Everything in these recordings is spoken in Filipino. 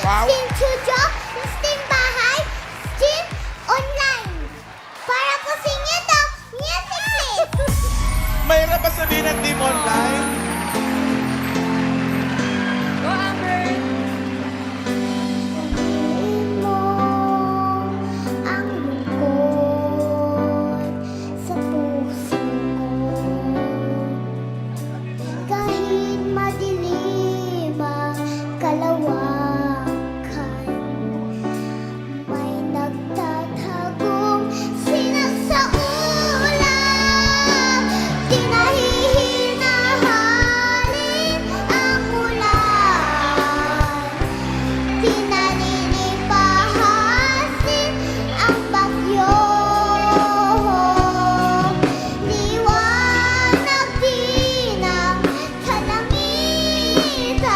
Wow. Steam Studio, Steam Bahay, Steam Online. Para po sa inyo to, music please. Mahirap ba sabihin ng team online? Go, Amber! Sabihin mo ang lungkot sa puso ko. Kahit madilim ang kalawakan, may nagtatagong sinasaulang. Di nahihinahalin ang ulan. Di naninipahasin ang bagyo. Liwanag din ang kalangitan,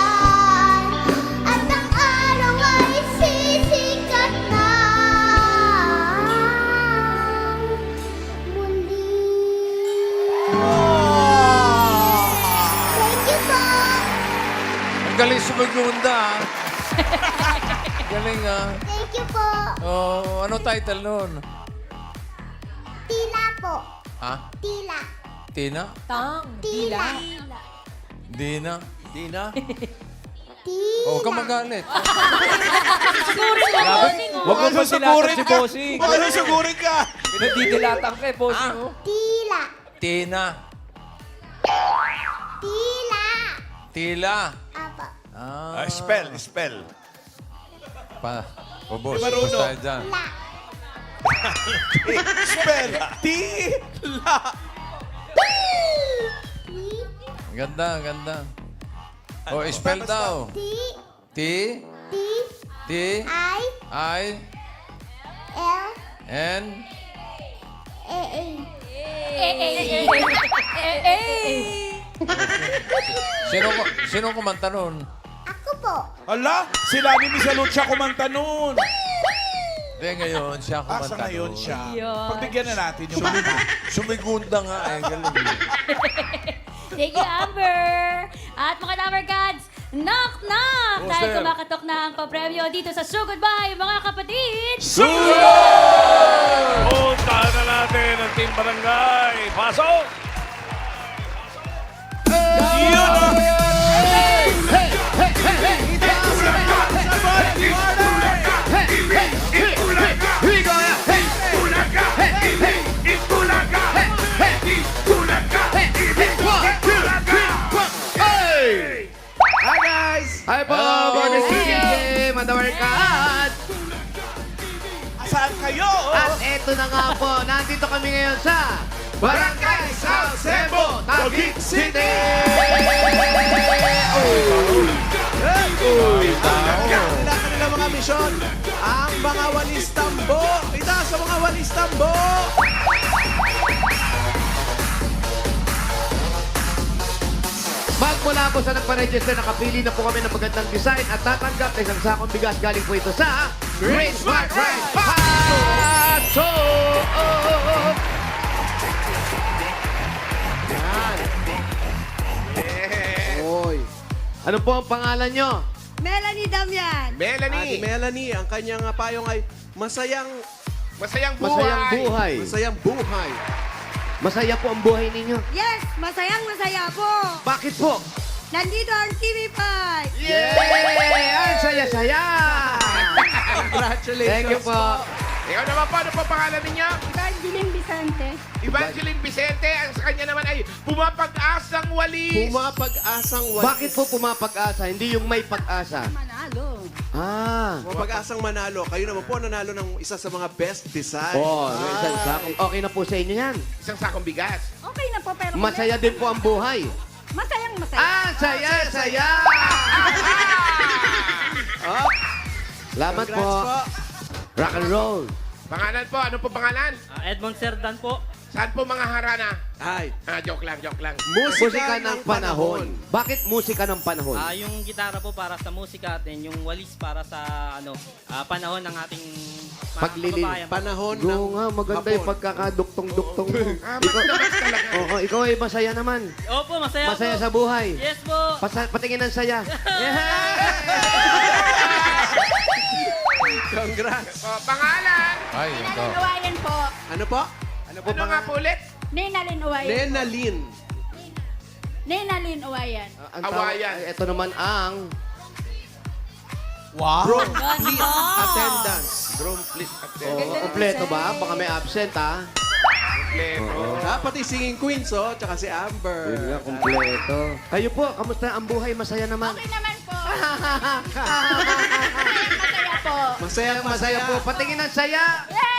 at ang araw ay sisikat na muli. Thank you po. Ang galing sumagunda, ah. Galing, ah. Thank you po. Oh, ano title nun? Tila po. Ha? Tila. Tina? Tang. Tila. Dina? Dina? Tila. Oh, huwag kang magalit. Sigurin mo, bossing, oh. Huwag mo pa silatan si Bossing. Ano sugurin ka? Pinagdidilatan ka eh, Bossing. Oh. Tila. Tina? Tila. Tila? Apa. Ah. Spell. Boss, Di marunong. basta tayo dyan. La. Spell. Tila. Ganda, ganda. Oh, spell daw. T. T, T. T, I. I, L. N, A. A. Sino kumanta nun? Ako po. Ala, sila ni Miss Lucia kumanta nun. Eh, ngayon siya kumanta Asa ngayon nun. siya. Ayun. Pagbigyan na natin yung kanta. Sumigunda nga eh, galing. Thank you, Amber! At mga Number Gods, knock-knock! Oh, Dahil sir. kumakatok na ang papremyo dito sa So Goodbye, mga kapatid! Puntahan na natin ang Team Barangay. Pasok! Hi guys! Hi po, Hello. Border City, Madawarkat! Saan kayo? At eto na nga po, nandito kami ngayon sa Barangay South Cebu, Taguig City! Ang kanilang mga misyon, ang mga walis tambo. Itaas sa mga walis tambo! Magmula po sa nagpa-register, nakapili na po kami ng magandang design at tatanggap ng isang sakong bigas galing po ito sa Green Smart Rice Paso! Oy. Ano po ang pangalan nyo? Melanie Damian. Melanie. Melanie, ang kanyang payong ay masayang Masayang buhay. Masayang buhay. Masaya po ang buhay ninyo. Yes, masaya po. Bakit po? Nandito ang TV5. Yay! Ang saya-saya! Congratulations Thank you po. Ikaw naman po, ano po pangalan ninyo? Evangeline Vicente. Evangeline Vicente. Ang sa kanya naman ay pumapag-asang walis. Pumapag-asang walis. Bakit po pumapag-asa? Hindi yung may pag-asa. Manalo. Ah. Pumapag-asang manalo. Kayo naman po nanalo ng isa sa mga best design. Oh, okay na po sa inyo yan. Isang sakong bigas. Okay na po, pero Masaya din po ang buhay. masayang masaya. Ah, saya-saya! Oh. Salamat po. Rock and roll. Pangalan po, ano po pangalan? Edmond Serdan po. Saan po mga harana? Ay, Joke lang, joke lang. Musika ng panahon. Bakit musika ng panahon? Yung gitara po para sa musika at then yung walis para sa panahon ng ating mga Paglilin. kababayan po. panahon ng Oo nga, maganda yung hapon. pagkakaduktong-duktong mo. Mas talaga. Ikaw ay masaya naman. Opo, masaya, Masaya po. sa buhay. Yes po. Patingin ng saya. Congrats. O, pangalan. Ay, ito. Nenalyn Uwayan po. Ano po? Ano po Ano nga po ulit? Nenalyn Uwayan. Nenalyn. Nenalyn Uwayan. Ang tawag- Awayan. ay, ito naman ang Wow. Ganda! Attendance. Room please attend. kompleto ba? Baka may absent, ha? Pati singing queens, oh. Tsaka si Amber. Yun nga, kompleto. Kayo po, kamusta ang buhay? Masaya naman. Okay naman po. Masaya po. Masaya, Masaya po. Patingin ang saya. Saya.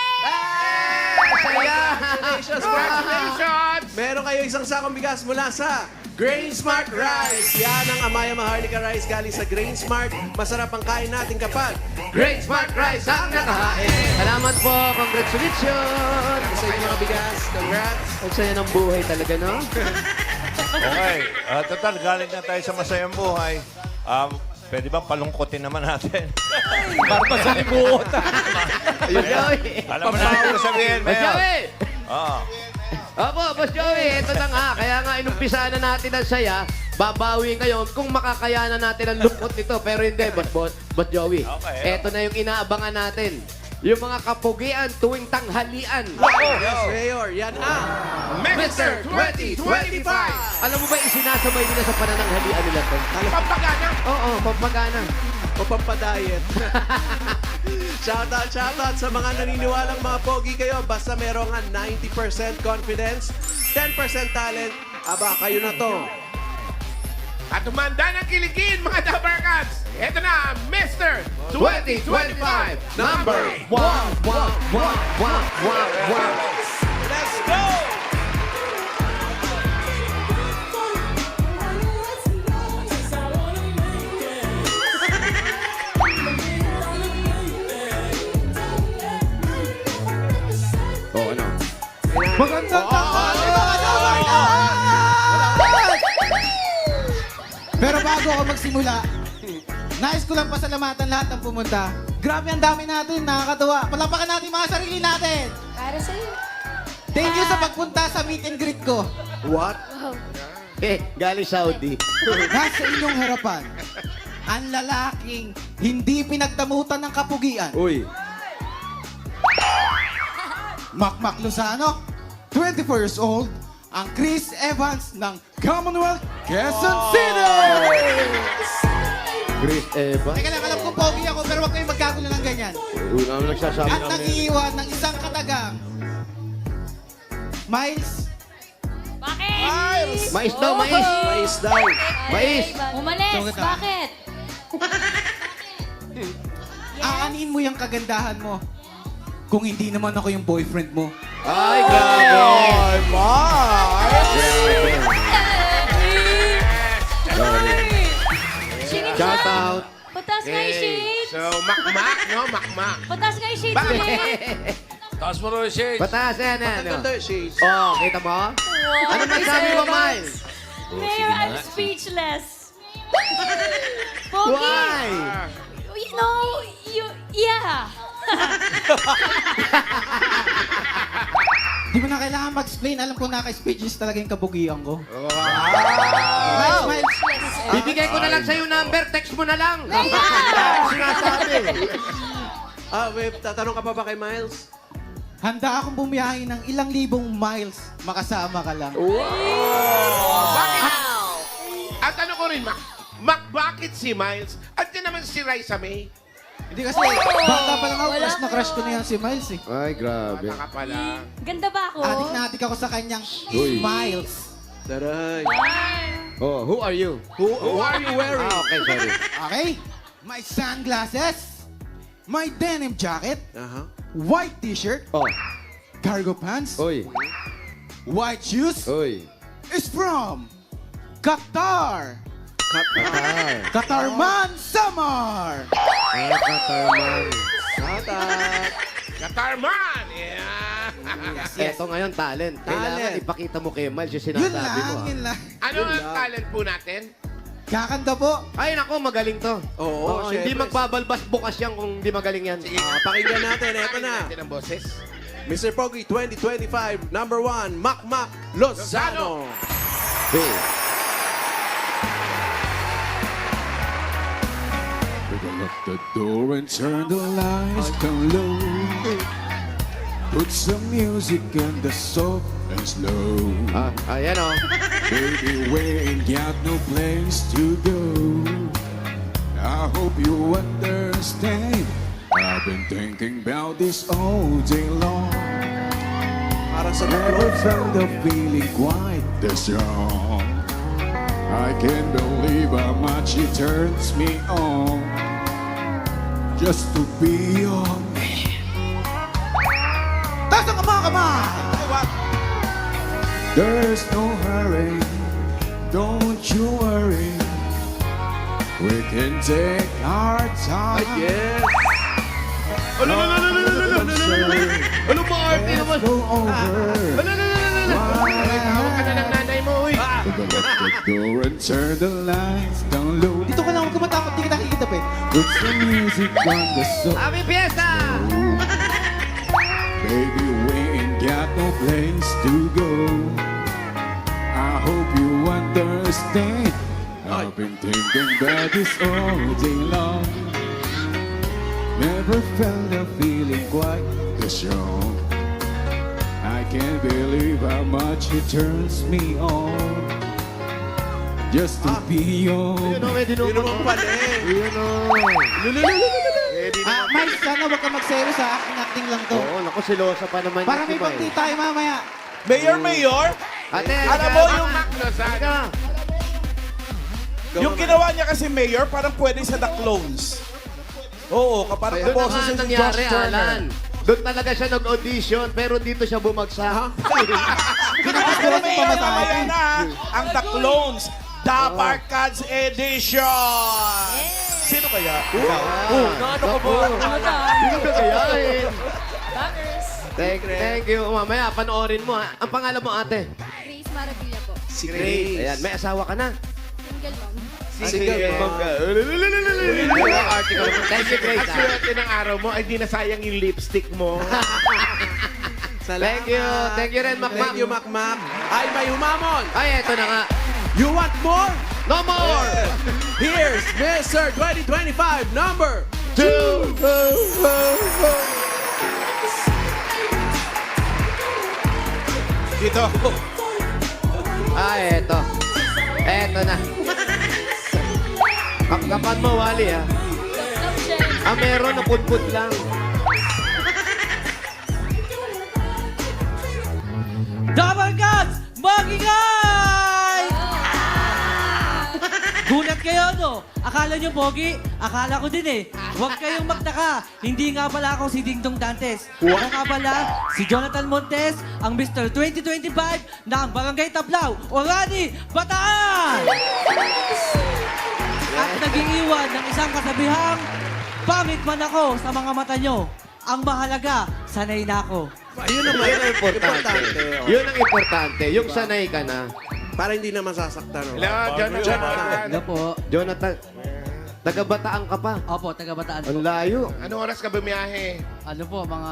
Congratulations, Congratulations! Meron kayo isang sakong bigas mula sa Grain Smart Rice. Yan ang Amaya Maharlika Rice galing sa Grain Smart. Masarap ang kain natin kapag Great Smart Rice ang nakahain. Salamat po. Congratulations. sa inyo mga bigas. Congrats. Ang saya ng buhay talaga, no? Okay. Total, galing na tayo sa masayang buhay. Pwede ba palungkotin naman natin? Barba sa libuot. Ayun, Joey. Alam mo na ako sabihin, Boss Mayor. Joey. Oo. Opo, Boss Joey. Ito na nga. Kaya nga, inumpisaan na natin ang saya. Babawi ngayon kung makakayanan natin ang lungkot nito. Pero hindi, Boss Joey. Okay. Ito na yung inaabangan natin. Yung mga kapugian tuwing tanghalian. Yes, Mayor. Yan ang Mr. 2025! Alam mo ba, isinasabay nila sa panananghalian nila to? Pampagana. Oo, pampagana. o pampadayet. Shoutout sa mga naniniwalang mga pogi kayo. Basta merong 90% confidence, 10% talent. Aba, kayo na to. At umanda ng kiligin, mga Dabarkats! Ito na, Mr. 2025 number 1! Let's go! Oo, ano? Magandang tanghali mga Dabarkats! Pero bago ako magsimula, nais ko lang pasalamatan lahat ng pumunta. Grabe ang dami natin, nakakatuwa. Palapakan natin mga sarili natin. Para sa'yo. Thank you sa pagpunta sa meet and greet ko. What? Galing Saudi. Nasa inyong harapan, ang lalaking hindi pinagdamutan ng kapugian. Uy. Macmac Lozano, 24 years old, ang Chris Evans ng Commonwealth, Quezon City! Chris Eva. Teka lang, alam ko pogi ako, pero huwag kayong magkagulo ng ganyan. Una naman nagsasabi At nag-iiwan ng isang katagang Miles. Bakit? Mais daw, mais. Mais daw. Mais. Umalis, Sungit ka. bakit? Aanin mo yung kagandahan mo kung hindi naman ako yung boyfriend mo. Ay, grabe. Shout out. Patas nga yung shades. So, makmak, no? Makmak. Patas nga yung shades ulit. Taas mo rin shades. Batas, yan, yan. Ganda yung shades. Oh, kita mo? Ano masabi mo, Miles? Mayor, I'm speechless. Pogi. Why? You know, yeah. Di mo na kailangan mag-explain. Alam ko naka-speeches talaga yung kabugian ko. Wow. Miles, Bibigay ko na lang sa'yo number, text mo na lang. Sinasabi. Wait, tatanong ka pa ba kay Miles? handa akong bumiyahe ng ilang libong miles. Makasama ka lang. Bakit? At ano ko rin, bakit si Miles? At din naman si Raisa May. Hindi kasi, bata pa lang ako, Wala crush na crush ko na yan si Miles eh. Ay, grabe. Bata ka pala. Ganda ba ako? Adik na adik ako sa kanyang Uy. Miles. Taray. Oh, who are you? Who are you wearing? Okay, sorry. Okay? My sunglasses, my denim jacket, white t-shirt, Oh, cargo pants, oy, white shoes, oy. is from Qatar. Qatar. Qatarman Samar. Qatarman. Katarman! Yeah! Eto ngayon, talent. Kailangan ipakita mo kay Miles yung Yun sinasabi mo. lang, yun lang. Ano ang talent po natin? Kakanta po. Ay, nako, magaling to. Oo, hindi syempre. magbabalbas bukas yan kung hindi magaling yan. Pakinggan natin, eto na. Natin ang boses. Mr. Pogi 2025, number 1, Macmac Lozano. Hey. Bigyan mo. Lock the door and turn the lights down low. Put some music in the soft and slow. Ayan o. Baby, we ain't got no place to go. I hope you understand. I've been thinking about this all day long. Para sa Never felt a feeling quite this strong. I can't believe how much it turns me on just to be your man. Taas ang mga kamay! There's no hurry, don't you worry. We can take our time. Yes! Ano, Marty naman? Let's go over. Hawak ka na ng nanay mo, uy. Lock the door and turn the lights down low. Dito ka lang, huwag ka matakot, di kita kikitapin. Put some music on the sofa. Happy Fiesta! Baby, we ain't got no place to go. I hope you understand. I've been thinking about this all day long. Never felt a feeling quite this strong. I can't believe how much it turns me on just to be your. Yun o, may Yun dinuman. naman pala eh. Yun o. Mike, sana huwag ka magsero sa acting lang to. Oo, naku, silosa pa naman Para may si Mike. pagti tayo mamaya. Mayor, Ate, alam mo yung, Halika. yung ginawa niya kasi mayor, parang pwede sa The Clones. Oo, parang Doon kaboses naman si nangyari, Josh Turner. Alan. Doon talaga siya nag-audition, pero dito siya bumagsak. Pero mayor, mamaya na ha, ang The Clones, The Barkads Edition! Sino kaya? Ikaw? Ano ka ba? Hindi ka gayahin. Thank you. Mamaya, panoorin mo ha. Ang pangalan mo, ate? Grace Maravilla po. Si Grace. Ayan, may asawa ka na. Single mom. Single mom ka. Thank you, Grace. Ang swerte ng araw mo, ay di nasayang yung lipstick mo. Thank you. Thank you rin, Makmak. Thank you, Makmak. Ay, may humamon. Ay, eto na nga. You want more? No more! Here's Mr. 2025 number 2! Dito. Ay, eto. Eto na. Kapkapan mo, Wally, ha? Meron na putput lang. Double Guns! Magingay! Gulat kayo, no? Akala nyo, Pogi? Akala ko din eh. Huwag kayong magtaka. Hindi nga pala ako si Dingdong Dantes. Ako nga pala si Jonathan Montes, ang Mr. 2025 ng Barangay Tablao, Orani, Bataan! At nag-iiwan ng isang kasabihang, pangit man ako sa mga mata nyo. Ang mahalaga, sanay na ako. Ayun naman. Yun ang importante. Yun ang importante. Yung sanay ka na. Para hindi na masasaktan. No? Hello, Jonathan. Ano po? Jonathan, taga-Bataan ka pa. Opo, taga-Bataan po. Ang layo. Anong oras ka bumiyahe? Ano po, mga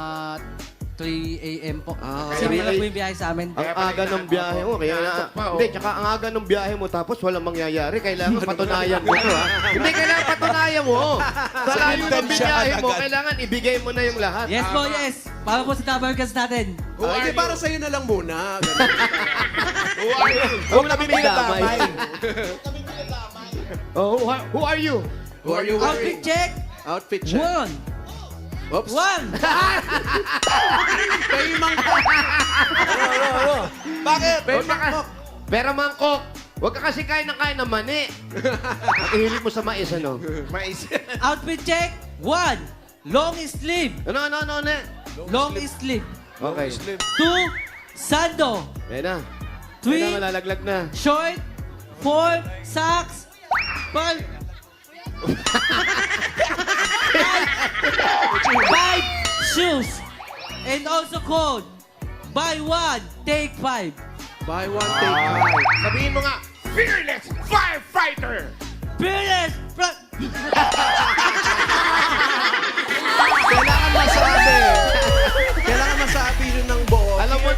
3 a.m. po. Ah, Kasi may lang po yung biyahe sa amin. Ang aga ng biyahe mo. Kaya na, Inaantok pa, oh. hindi, tsaka ang aga ng biyahe mo tapos walang mangyayari. Kailangan patunayan mo to, ha? Hindi, kailangan patunayan mo. Sa layo ng biyahe mo, kailangan ibigay mo na yung lahat. Yes po, yes. Para po sa Tabarkas natin. Ay, para sa'yo na lang muna. Ganun. Huwag na kami damay. Oh, who are you? Who are you Outfit wearing? check. Outfit check. 1. Oops. 1. May mangkok. Bakit? May mangkok. Pero mangkok, huwag ka kasi kain ng mani. Ang ihilig mo sa mais, ano? Mais. Outfit check. 1. Long sleeve. Ano? Long sleeve. Okay. 2. Sando. Yan na. Yan na, 3. malalaglag na. Short. 4. Socks. 5. 5 shoes. And also code. Buy 1, take 5. Buy one, take five. Sabihin mo nga, Fearless Firefighter! Fearless! Kailangan masabi. Kailangan masabi yun ng buo. Alam mo,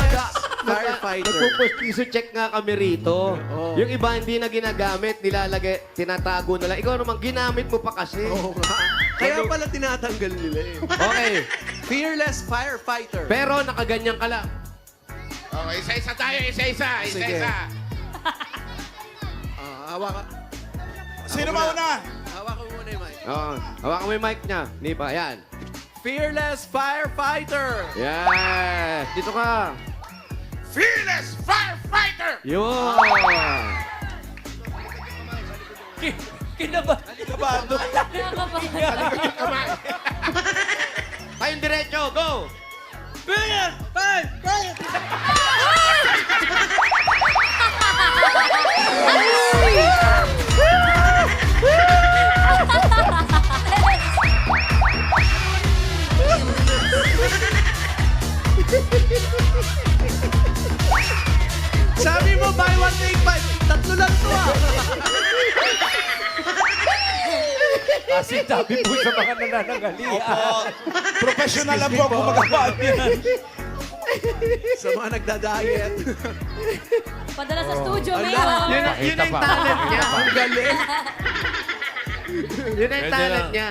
Firefighter. nagpupustiso check nga kami rito. Oo. Yung iba hindi na ginagamit, nilalagay, tinatago na lang. Ikaw naman, ginamit mo pa kasi. Oo nga. Kaya pala tinatanggal nila eh. Okay. Fearless firefighter. Pero nakaganyan ka lang. Okay, isa-isa tayo, isa-isa. Sige. Isa-isa. Hawakan. Sino mauna? Hawakan mo muna yung mic. Oo. Hawakan mo yung mic niya. Hindi pa. Yan. Fearless firefighter. Yes. Dito ka. Fearless Firefighter! Yun. Nakakabahan. Kamay. Kayong diretso. Go. Sabi mo, buy one, take five. Tatlo lang to ah. Kasi dami po sa mga nananangalian. Professional lang po ako magawa niyan. Sa mga nagda-diet. Padala sa studio, Ala, Mayor. Yun ang talent niya. Ang galing. Yun ang Ano? talent niya.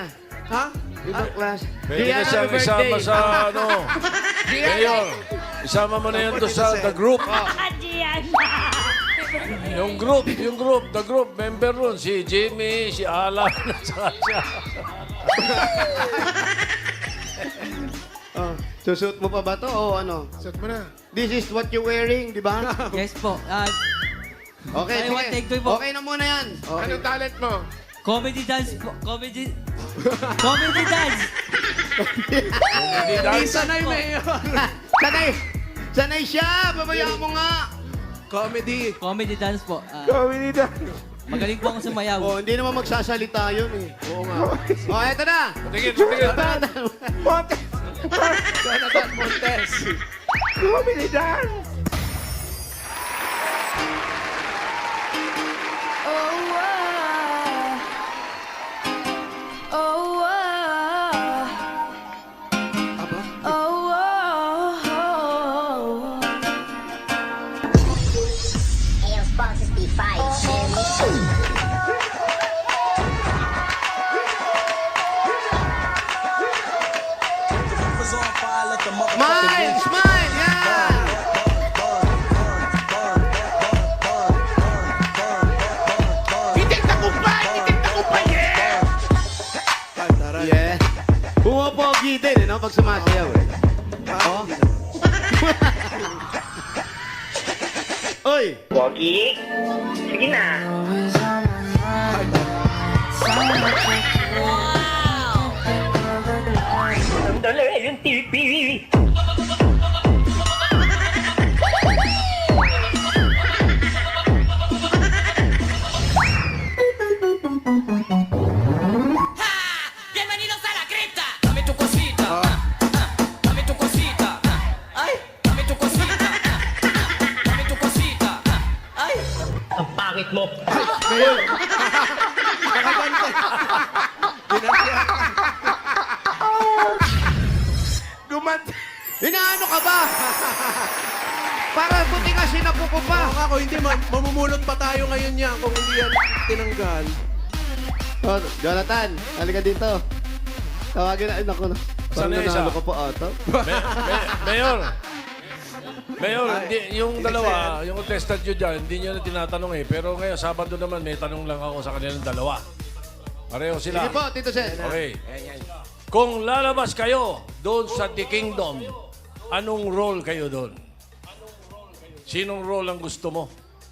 Ha? Ibang class. Pwede na siyang isama sa ano. Mayor, isama mo na yan doon sa the group. Adiyan. Yung the group, member nun, si Jimmy, si Alan, saka siya. Oh, susuot mo pa ba to o ano? Suot mo na. This is what you're wearing, di ba? Yes po. Okay, Buy one, take two po. Okay na muna yan. Okay. Anong talent mo? Comedy dance po. Comedy dance. Hindi sanay, Mayor. Sanay siya. Babayaan mo nga. Comedy. Comedy dance po. Comedy dance. Magaling po akong sumayaw. Oh, hindi naman magsasalita yun eh. Oo nga. Oh, eto na. Tingin, tingin. Jonathan Montes. Comedy dance. Smile! Smile! Yan! Titik na kumpay! Titik na kumpay! Yeah! Yeah. Pumapogi din, eh, no? Pag sumasayaw, eh. Oh. Oy! Pogi? Sige na. Sandali, yung TV. Bienvenidos a la cripta. Dame tu cosita. Dame tu cosita. Ay, dame tu cosita. Dame tu cosita. Ay. Ang pangit mo. Nakagante. Inaano ka ba? Para buti nga sinapuko pa. Oo nga, kung hindi, mamumulot pa tayo ngayon niya kung hindi yan tinanggal. Oh, Jonathan, halika dito. Tawagin na, naku na. Parang Sana isa. nanalo ka po ata. Mayor, hindi, yung dalawa, yung contestant nyo dyan, hindi nyo na tinatanong eh. Pero ngayon, Sabado naman, may tanong lang ako sa kanilang dalawa. Pareho sila. Sige po, Tito Sen. Okay. Kung lalabas kayo doon sa The Kingdom, anong role kayo doon? Sinong role ang gusto mo?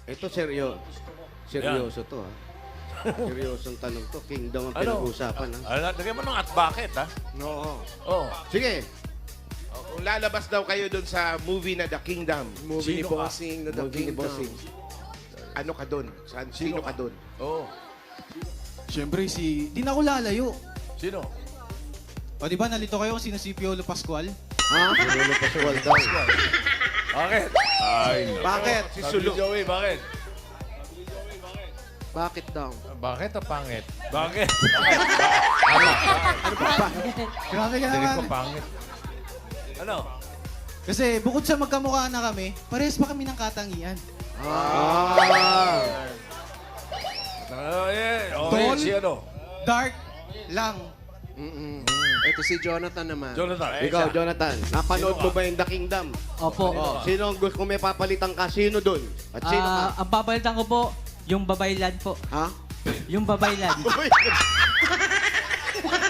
Ito seryoso to ha. Seryosong tanong to. Kingdom ang pinag-uusapan ha. Lagyan mo ng at bakit, ha? Oo. Oh. Sige. Kung lalabas daw kayo dun sa movie na The Kingdom, Movie ni Sino ka? Bossing na The Movie ni Kingdom. Bossing. ano ka dun? Sino ka dun? Oh. Siyempre, di na ako lalayo. Sino? O, di ba, nalito kayo kung sino si Piolo Pascual? Ha? Piolo Pascual daw. Bakit? Bakit? Si Sabi Sulu. ni Joey, bakit? Bakit daw? Bakit o pangit? Bakit? Grabe ka Hindi ko naman. pangit. Ano? Kasi bukod sa magkamukha na kami, parehas pa kami ng katangian. Okay, Tol? si ano? Dark lang. Ito si Jonathan naman. Jonathan. Ikaw, Jonathan, napanood mo ba yung The Kingdom? Opo. Sino ang gusto kung may papalitan ka? Sino dun? At sino ka? Ang papalitan ko po, yung babaylan po. Ha? Yung babaylan.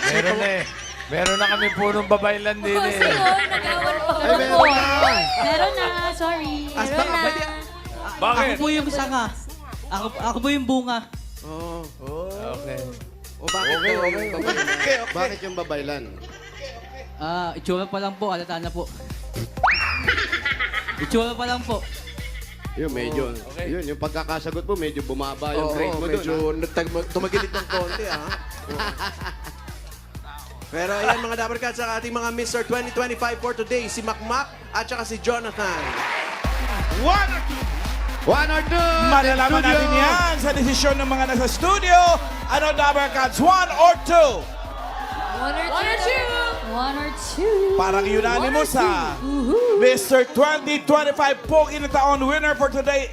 Meron eh. Meron na kami punong babaylan din Kasi eh. yun, nag-awal pa. Ay, meron na. Meron na, sorry. Meron na. Bakit? Ako po yung sanga. Ako po yung bunga. Oo. Okay. O bakit daw yung babaylan? Bakit yung babaylan? Itsura pa lang po, halata na po. Itsura pa lang po. Yun, medyo. Yun, yung pagkakasagot mo, medyo bumaba yung grade mo medyo dun. tumagilid ng konti, ha? Pero ayan mga Dapper Cats, ang ating mga Mr. 2025 for today, si Makmak at saka si Jonathan. One or two! Malalaman Studio! natin yan sa desisyon ng mga nasa studio. Ano, Dabber Cats? 1 or 2? One or two. One or two. Parang unanimous ha. Mr. 2025 Pogi na Taon winner for today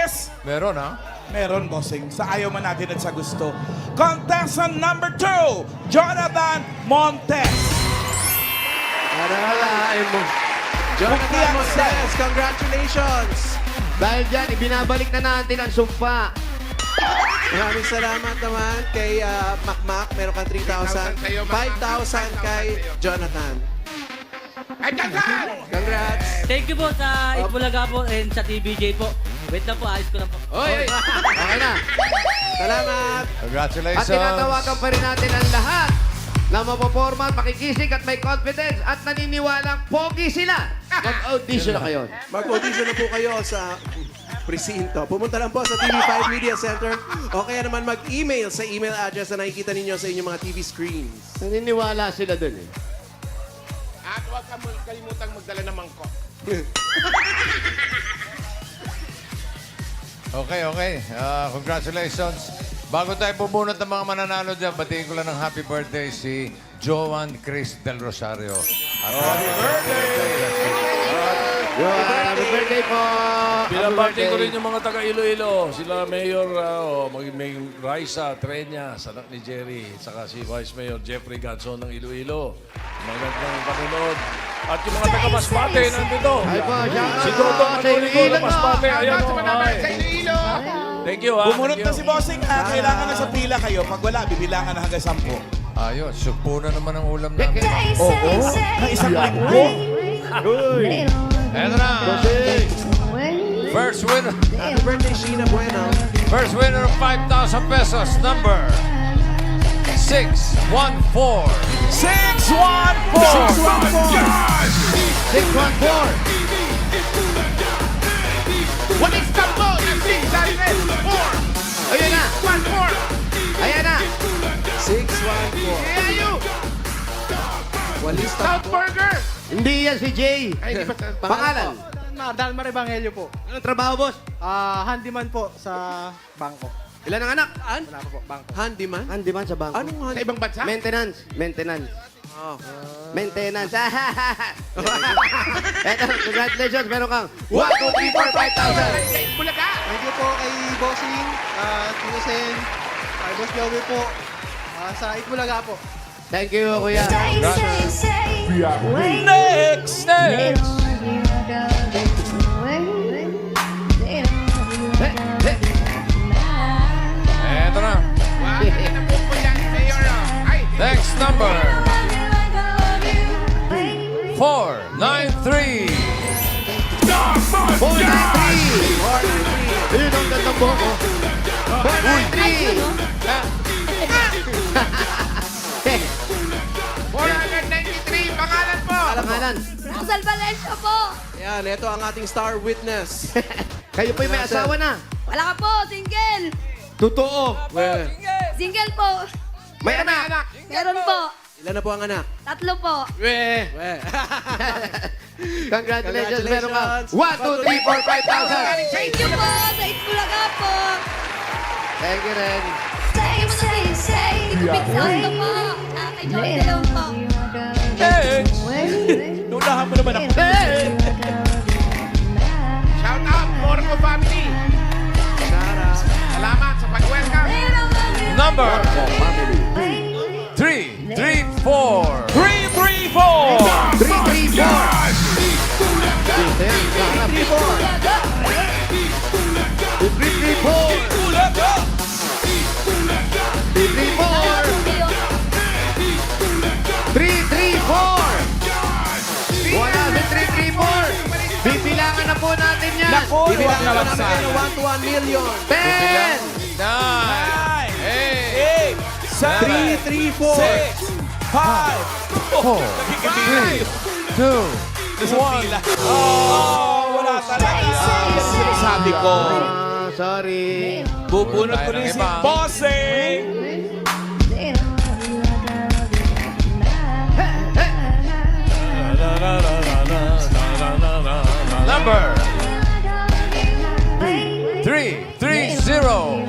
is... Meron ha? Meron, bossing. Sa ayaw man natin at sa gusto. Contestant number 2, Jonathan Montes. Aralain mo. Jonathan Montes, congratulations! Dahil dyan, ibinabalik na natin ang sumpa. Maraming salamat naman kay Makmak. Meron kang 3,000. 5,000 kay Jonathan. Congrats! Thank you po sa Itbulaga po and sa TVJ po. Wait lang po, ayos ko lang po. Oy! Okay na. Salamat! Congratulations. At tinatawagan pa rin natin ang lahat na mapoporma, makikisig at may confidence at naniniwalang pogi sila. Mag-audition na kayo. Mag-audition na po kayo sa presinto. Pumunta lang po sa TV5 Media Center o kaya naman mag-email sa email address na nakikita ninyo sa inyong mga TV screens. Naniniwala sila dun eh. At huwag ka kalimutang magdala ng mangkok. Okay. Congratulations. Bago tayo pumunot ng mga mananalo dyan, batiin ko lang ng happy birthday si Joan Chris Del Rosario. Happy birthday! Happy birthday po! Binabati ko rin yung mga taga Iloilo. Sila Mayor May Raisa Treñas, anak ni Jerry, saka si Vice Mayor Jeffrey Ganson ng Iloilo. Magandang panunod. At yung mga taga Masbate nandito. Ay po, shout Si out Dodong sa Maturigo Iloilo ng po. Masbate. Ayan Shout out o. sa Manabay sa Iloilo. Thank you ha. Bumunot na si bossing ha. Kailangan na sa pila kayo. Pag wala, bibilangan na hanggang 10. Ayos, sugpo na naman ang ulam namin. Oo. Na isang linggo. Eto na. First winner. Happy birthday, Sheena Bueno. First winner of 5,000 pesos. Number 614. 614. 614. What is the ball? Ang 6 dahil 4. Ayun na. 1-4. Ayan na. 614. Ayaw. Walis South Burger. Hindi yan si Jay. Ay, di ba sa Pangalan? Dalmar Evangelio po. Anong trabaho, boss? Handyman po sa bangko. Ilan ang anak? Wala po po, bangko. Handyman? Handyman sa bangko. Anong Sa handyman? ibang bansa? Maintenance. Oh. Maintenance. Eto, congratulations. Meron kang 1, 2, 3, 4, 5,000. Bulaga. Thank you po kay Bossing, Tino Sen, kay Boss Joey po, sa Itbulaga po. Thank you, kuya. Next. Eto na. Wag na po po yan, Mayor. Ay, Next number. 493. 493. Ayun ang gandang buhok ko. 493. 493. Pangalan po. Pangalan. Roxal Valencia po. Yan, ito ang ating star witness. Kayo po'y may asawa na. Wala ka po, single. Totoo. Single po. May anak. Meron po. Ilan na po ang anak? 3 po. Congratulations. Meron ka 1, 2, 3, 4, 5,000. Thank you po sa Itbulaga po. Thank you, Ren. Thank you po sa Pizza po. Kay Joy De Leon po. Nunahan mo naman ako. Shout out, Morco family. Salamat sa pag-welcome. Number 333. Uy, Bibilang wag na naman namin kayo ng 1 to 1 million. 10, 9, 8, 7, 3, 3, 4. 5, 4, 2, 1. wala talaga. Sabi ko, sorry. bubunot ko Tayo ng rin si iba. Bossing. Number 330.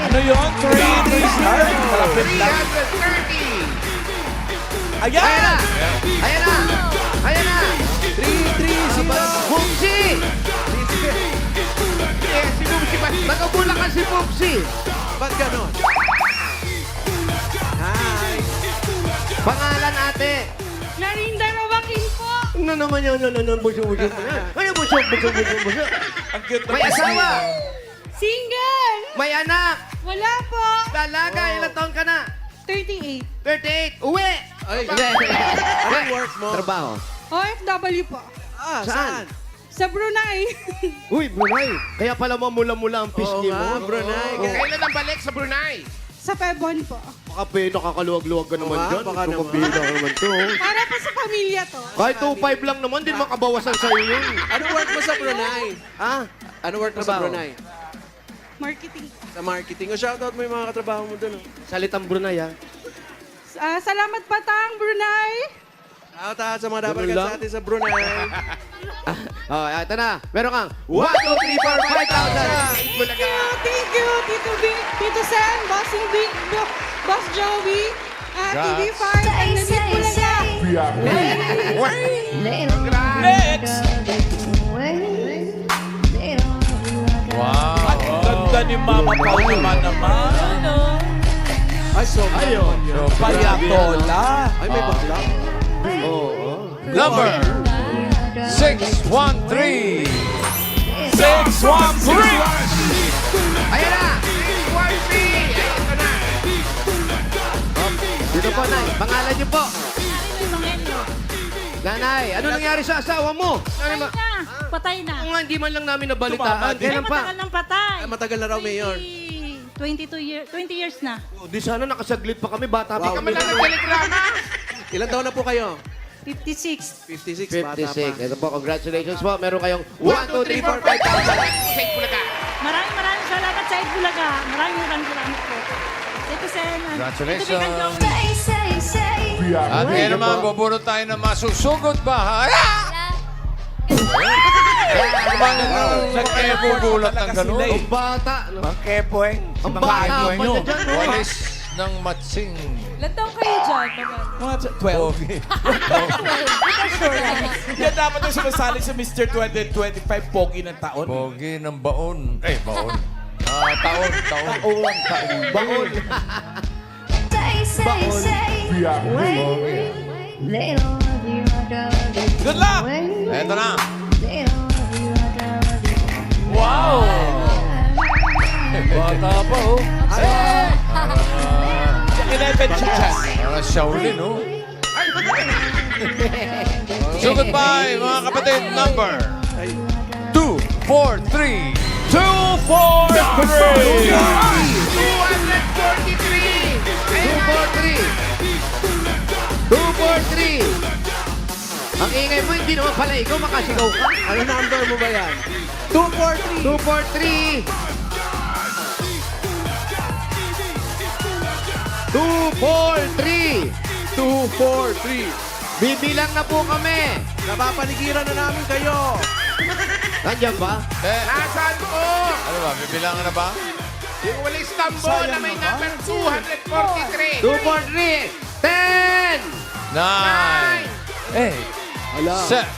Ano yun? 330. Malapit lang. 330. Ayan! Ayan na! Ayan na! Ayan na! 3, 3, 0. Pupsi! Eh, si Bubsi ba? Nagabula ka si Pupsi! Ba't ganon? Hi. Pangalan ate! Narinda Rawakin po. Ano naman yun? Busog mo na. Ano busog? Ang cute ng May asawa! Single. May anak! Wala po. Dalaga! Ilang taon ka na? 38. 38! Uwi! Ay, Hindi. anong work mo? Trabaho. OFW po. Ah, Saan? saan? Sa Brunei. Uy, Brunei! Kaya pala mamula-mula ang Oo pisngi nga, mo. Brunei. Kailan ang balik sa Brunei? Sa Pebon po. Baka nakakaluwag-luwag ka naman Oo nga, dyan. baka naman. Tumabida ka naman to. Para po sa pamilya to. Kahit 2.5 lang naman, din makabawasan sa'yo yun. Anong work mo sa Brunei? Ha? Anong work mo sa Trabaho. Brunei? Marketing. Sa marketing. O shoutout mo yung mga katrabaho mo doon. Salitang Brunei, ha? Salamat Patang, Brunei. Shoutout sa mga dapat Ganun sa lang? atin sa Brunei. Oh, ito na. Meron kang 1, 2, 3, 4, 5,000. Thank you, Tito B, Tito Sen, Bossing B, Boss Joey, TV5, and the Next! Wow. Ganda ni Mama Pao naman. Ay, so Ayun. Payatola. Ay, may bakla. Number 613. 613. Ayan na! 613. Ito na. Dito po, Nay. Pangalan niyo po. Nanay, ano nangyari sa asawa mo? Ano ba? Patay na. Kung nga, hindi man lang namin Tumama nabalitaan. din. Kailan pa? ng patay. Ay, matagal na raw, Mayor. 20 years na. Oh, di sana nakasaglit pa kami. Bata pa Wow. kami. Kami lang nagtelegrama. Ilan taon na po kayo? 56. 56, bata pa. 56. Ito po, congratulations po. Meron kayong 1, 2, 3, 4, 5,000. Sa Bulaga. Maraming salamat sa Bulaga. Maraming salamat po. Ito Sen. Congratulations. Say, say, say. At ngayon naman, bubunot tayo ng masusugod bahay. Nagkepo-gulat ng gano'n. Ang bata. no? Ang kepo eh. Ang bata pa nyo. na dyan. no? Walis ng matsing. Ilan taong kayo dyan? Mga 12. Yan dapat yung sumasali sa Mr. 2025 Pogi ng taon. Pogi ng baon. Baon. Taon. Baon. Say, say, say. Pogi. Good luck! Eto na. Wow! Bata pa, oh. 11 chicas. Mga Shaolin, oh. So goodbye, mga kapatid. Number 243. 243! 243. Ang ingay mo, hindi naman pala ikaw makasigaw ka. Ano number mo ba yan? 243. 243. 243. Bibilang na po kami. Napapanigiran na namin kayo. Nandiyan ba? Nasaan po? Ano ba, bibilangan na ba? Yung walis tambo na may number 243. 243. 10. 9. 8. Ala. 7.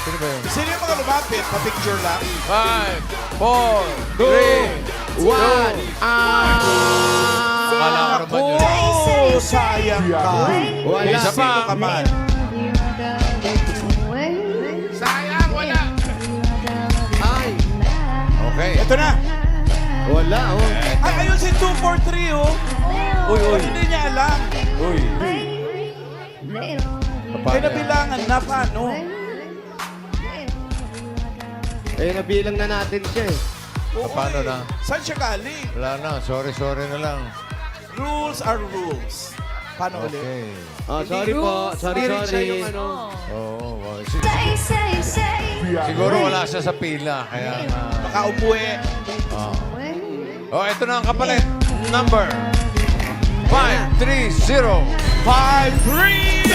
Sino ba yun? Sino yung mga lumapit? Pa-picture lang? 5, 4, 3, 1. Akala ko naman yun. Oh, sayang ka. Wala. Isa pa. Sino ka man? Sayang, wala. Ay. Okay. Ito na. Wala, oh. Ay, ayun si 243, oh. Uy, uy. Hindi niya alam. Uy. Kaya nabilangan na paano? Eh, nabilang na natin siya eh. Paano na? Saan siya galing? Wala na. Sorry na lang. Rules are rules. Paano ulit? Okay. Oh, sorry po. Sorry. Oo. Say, say, say. Siguro wala siya sa pila. Kaya nga. Baka umuwi. Oh, ito na ang kapalit. Number 530. 530!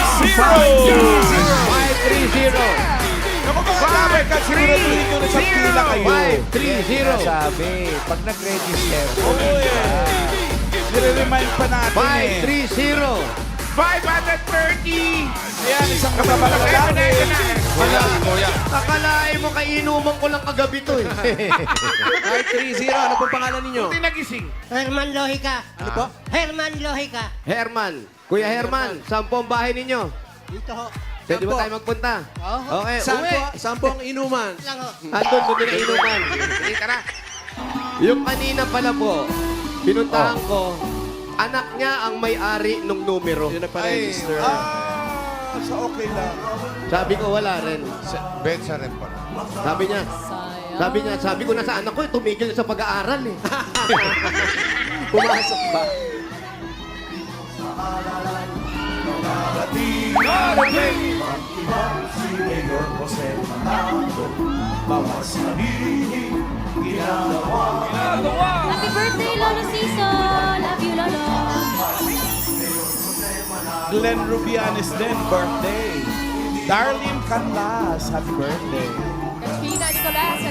Naku mga dapat ka, siguraduhin nyo na sa pila kayo. 530. Sabi, pag nag-register, Nire-remind pa natin eh. 530. 530! Ayan, isang kasama na lalaki. Kuya. Akalain mo kainuman ko lang kagabi to eh. 530. Ano pong pangalan ninyo? Buti nagising. Herman Lohica. Ano po? Herman Lohica. Herman. Kuya Herman, saan po ang bahay ninyo? Dito ho. Pwede ba tayo magpunta? Oo. Okay, Saan uwi. po ang inuman? Lang ho. Andun, doon na inuman. Sige, tara. Yung kanina pala po, pinuntahan ko, anak niya ang may-ari ng numero. Yun nagpa-register. So okay lang. Sabi ko, wala rin. Betsa rin pala. Sabi ko na sa anak ko, tumigil na sa pag-aaral eh. Pumasok ba? Happy birthday, Lolo Ciso. Love you, Lolo. Glenn Rubianes din, birthday. Darlene Canlas, happy birthday.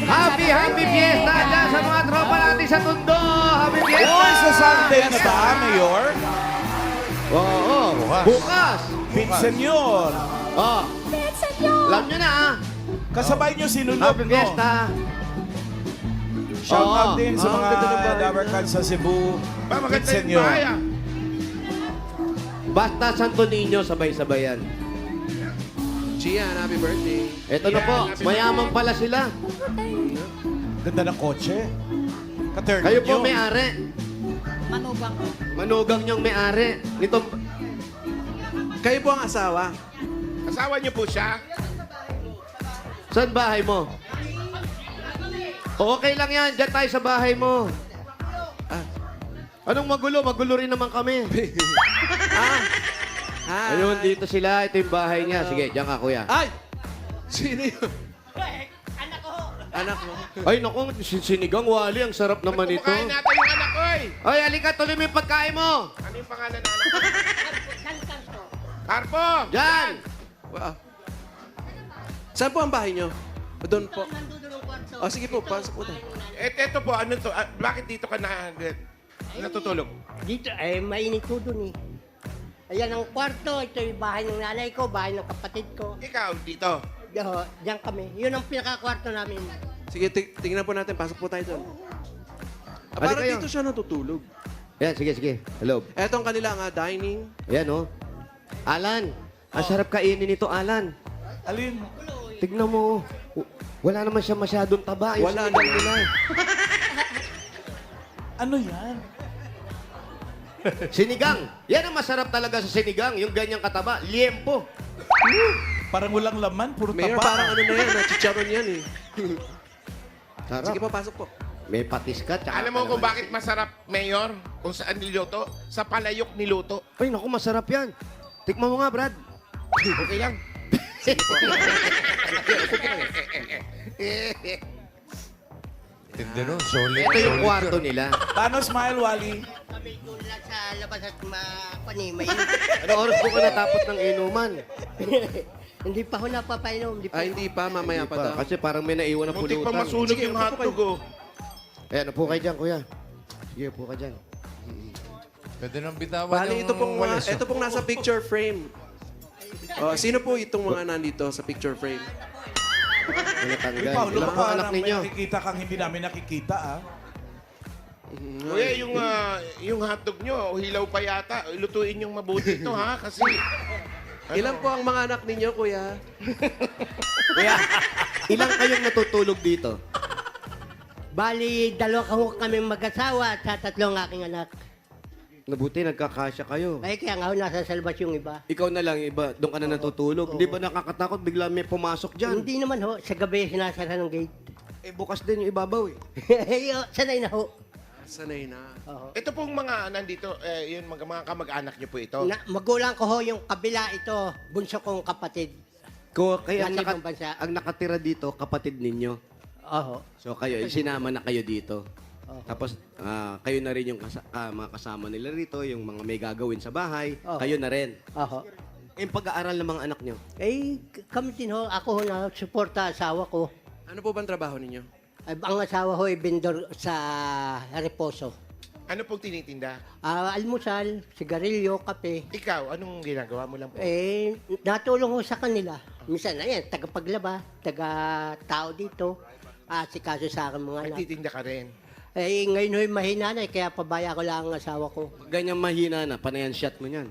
Happy fiesta dyan sa mga tropa natin sa Tondo. Happy fiesta! Uy, sa Sunday na ba, Mayor? Oo, bukas. Pinsenyor. Oh, alam nyo na ah. Kasabay nyo sinunod, Happy no? fiesta. Shout out Oo. din sa mga ganda ng bahay. Dabarkan sa Cebu. Ba, maganda yung Pinsenyor. bahay ah. Basta Santo Niño, sabay-sabayan. Gian, happy birthday. Ito na po, mayaman pala sila. Ganda ng kotse. Katerno Kayo po nyo. may-ari. Manugang. Manugang niyong may-ari. Nitong Kayo po ang asawa. Asawa niyo po siya. saan bahay mo? Okay lang yan, dyan tayo sa bahay mo. Anong magulo? Magulo rin naman kami. Ayun, dito sila. Ito yung bahay niya. Sige, dyan ka, kuya. Ay! Sino yun? Anak mo. Ay, naku, sinigang wali. Ang sarap naman ito. Kumakain natin yung anak ko eh. Ay, halika, tuloy mo yung pagkain mo. Ano yung pangalan ng anak ko? Carpo! Dyan! Wow. Saan po ang bahay nyo? Doon po. O sige po, pasok po tayo. Eto po, ano to? Bakit dito ka natutulog? Dito, mainit po dun eh. Ayan ang kwarto. Ito yung bahay ng nanay ko, bahay ng kapatid ko. Ikaw, dito. Diyan kami. Yun ang pinaka-kwarto namin. Sige, tingnan po natin. Pasok po tayo doon. Halika Parang kayo. dito siya natutulog. Ayan, sige. Hello. Eto ang kanilang dining. Ayan, oh. Alan, ang sarap kainin nito, Alan. Alin? Tignan mo. Wala naman siya masyadong taba. Yung Wala sinigang naman. nila. Ano yan? Sinigang. Yan ang masarap talaga sa sinigang. Yung ganyang kataba. Liempo. Parang walang laman, puro Mayor, taba. parang ano na yan, chicharon yan eh. Sarap. Sige po, pasok po. May patis ka. Tsaka Alam mo kung bakit masarap, Mayor? Kung saan niluto? Sa palayok niluto. Ay, naku, masarap yan. Tikman mo nga, Brad. Okay lang. Tindi nun. Solid. Ito yung solid kwarto yun. nila. Paano smile, Wally? Kami doon lang sa labas at mainit. Ano oras po ka natapos ng inuman? Hindi pa ako napapainom. Hindi pa, mamaya pa daw. Kasi parang may naiwan na Muntik pa pulutan. masunog Sige, yung upo hotdog oh. Ayan, upo kayo dyan, kuya. Sige, upo ka dyan. Pwede nang bitawan Bali, ito pong, walis, ito pong nasa picture frame. Sino po itong mga nandito sa picture frame? May natanggal. Uy, Paolo, Ilan baka po anak may ninyo? nakikita kang hindi namin nakikita, ah. Kuya, yung hotdog nyo, hilaw pa yata. Lutuin yung mabuti ito ha, kasi... Ilan po ang mga anak ninyo, kuya? Kuya, ilang kayong natutulog dito? Bali, dalawa kami mag-asawa at sa tatlong aking anak. Nabuti, nagkakasya kayo. Ay, kaya nga ho, nasa salbas yung iba. Ikaw na lang, iba, doon ka na natutulog. Hindi ba nakakatakot bigla may pumasok dyan? Hindi naman ho, sa gabi sinasara ng gate. Eh, bukas din yung ibabaw eh. Eh, sanay na ho. Sanay na. Oo. Ito pong mga nandito, yun, mga kamag-anak niyo po ito. Magulang ko ho, yung kabila ito, bunso kong kapatid. Kaya Nasa ibang bansa. ang nakatira dito, kapatid ninyo. Oo. So kayo, sinama na kayo dito. Tapos kayo na rin yung mga kasama nila rito, yung mga may gagawin sa bahay, kayo na rin. Oo. Yung pag-aaral ng mga anak nyo. Eh, kami din ho, ako ho na suporta asawa ko. Ano po bang trabaho ninyo? Ang asawa ho ay vendor sa Reposo. Ano pong tinitinda? Almusal, sigarilyo, kape. Ikaw, anong ginagawa mo lang po? Eh, natulong ho sa kanila. Minsan, ayan, tagapaglaba, taga-tao dito. Si kaso sa akin mga anak. Nagtitinda ka rin. Eh, ngayon ho'y mahina na, kaya pabaya ko lang ang asawa ko. Ganyan mahina na, panayan shot mo yan.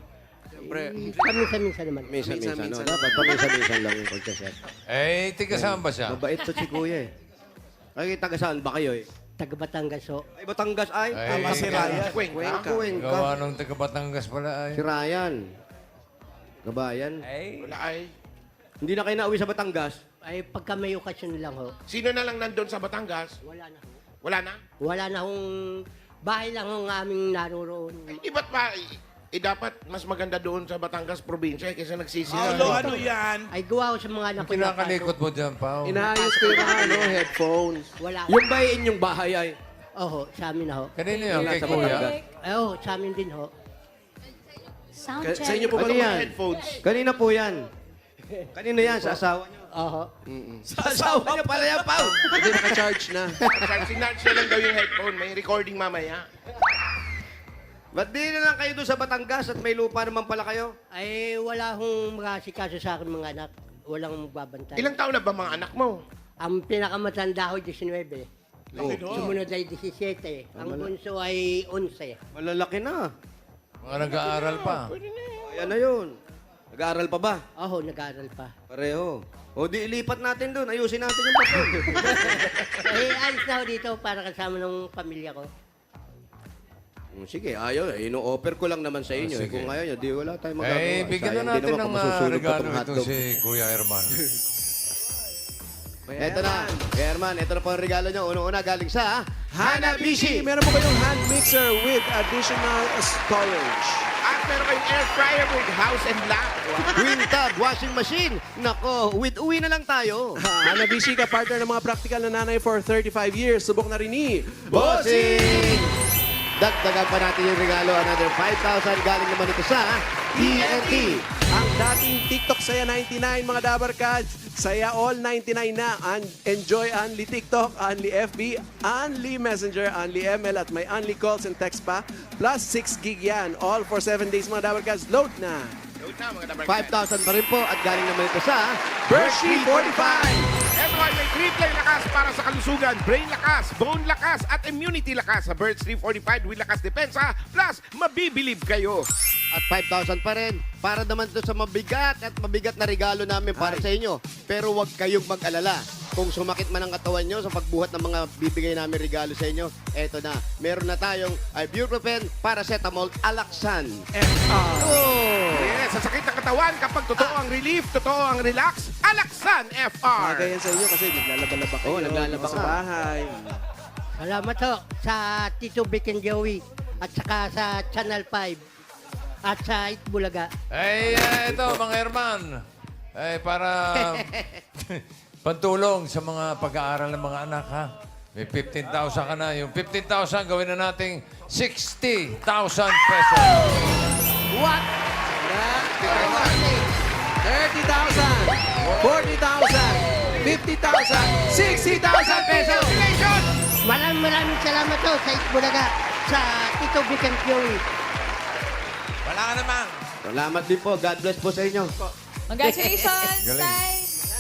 Siyempre. Paminsan-minsan naman. Minsan-minsan. Minsan-minsan. Dapat paminsan-minsan lang yung pagsaset. Eh, tiga saan ba siya? Mabait to si Kuya eh. Ay, taga saan ba kayo eh? Taga Batangas ho. Ay, Batangas ay. Ay, Tama si Ryan. Cuenca. Gawa nung taga Batangas pala ay. Si Ryan. Kabayan. Wala ay. Hindi na kayo nauwi sa Batangas? Ay, pagka may okasyon lang ho. Sino na lang nandun sa Batangas? Wala na ho. Wala na? Wala na hong bahay lang ang aming naroroon. Di ba't ba, dapat mas maganda doon sa Batangas probinsya kaysa nagsisira. Paulo, ano yan? Ay, gawa ko sa mga anak ko. Kinakalikot mo dyan, Pao. Inaayos ko yung mga headphones. Wala. Yung ba inyong bahay ay? Oho, sa amin na ho. Kanino yan? Kay Nasa Kuya? Batangas. Oo, sa amin din ho. Sound Sa check. inyo po ba Ano ito yan? Headphones. Kanina po yan. Kanino yan? Sa asawa niyo? Oho. Sa asawa niyo pala yan, Pao. Hindi naka-charge na. Sinarge na lang daw yung headphone. May recording mamaya. Ba't di na lang kayo doon sa Batangas at may lupa naman pala kayo? Ay, wala hong makasikaso sa akin mga anak. Walang magbabantay. Ilang taon na ba mga anak mo? Ang pinakamatanda ho, 19. Oh. Sumunod ay 17. Ang bunso ay 11. Malalaki na. Mga nag-aaral pa. Ayan na yun. Nag-aaral pa ba? Oho, nag-aaral pa. Pareho. O di ilipat natin doon. Ayusin natin yung papel. Eh, alis na ho dito para kasama ng pamilya ko. Sige, ayaw. Ino-offer ko lang naman sa inyo. Sige. Kung ayaw nyo, di wala tayong magagawa. Eh, bigyan na Sayang, di natin naman ng masusunog pa regalo tong ito hotdog. si Kuya Herman. Eto na. Kaya Herman, ito na po ang regalo nyo. Unang-una galing sa Hanabishi! Meron po kayong hand mixer with additional storage. At meron kayong air fryer with house and lot. Twin Tub Washing Machine. Nako, with uwi na lang tayo. Hanabishi ka, partner ng mga practical na nanay for 35 years. Subok na rin ni Bossing! Dagdagan pa natin yung regalo. Another 5,000 galing naman ito sa TNT. Ang dating TikTok Saya 99, mga Dabar Cats. Saya all 99 na. Enjoy only TikTok, only FB, only Messenger, only ML, at may only calls and text pa. Plus 6 gig yan. All for 7 days, mga Dabar Cats. Load na. Load na mga dabarkad. 5,000 pa rin po at galing naman ito sa Bershey 45! Everyone, may triple lakas para sa kalusugan, brain lakas, bone lakas, at immunity lakas sa Birds 345 with lakas depensa, plus mabibilib kayo. At 5,000 pa rin. Para naman ito sa mabigat na regalo namin para sa inyo. Pero huwag kayong mag-alala. Kung sumakit man ang katawan nyo sa pagbuhat ng mga bibigay namin regalo sa inyo, eto na. Meron na tayong ibuprofen, paracetamol, Alaxan. Yes, sa sakit ng katawan, kapag totoo ang relief, totoo ang relax, Alaxan FR. Mga ganyan sa inyo kasi naglalaba-laba kayo. Oo, naglalaba sa ka. bahay. Salamat ho sa Tito Vic and Joey at saka sa Channel 5 at sa Itbulaga. Eh, ito, mga Herman. Eh, para pantulong sa mga pag-aaral ng mga anak, ha? May 15,000 ka na. Yung 15,000, gawin na nating 60,000 pesos. What? 30,000, 40,000, 50,000, 60,000 pesos! Maraming salamat ho sa Itbulaga sa Tito Vic and Joey. Wala ka naman. Salamat din po. God bless po sa inyo. Congratulations, Galing. Tay!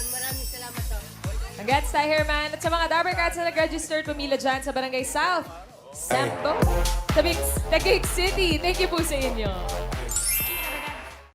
Maraming salamat ho. Congrats, Tay Herman. At sa mga Dabber Cats na nag-registered pumila dyan sa Barangay South, Sampo, Taguig City. Thank you po sa inyo.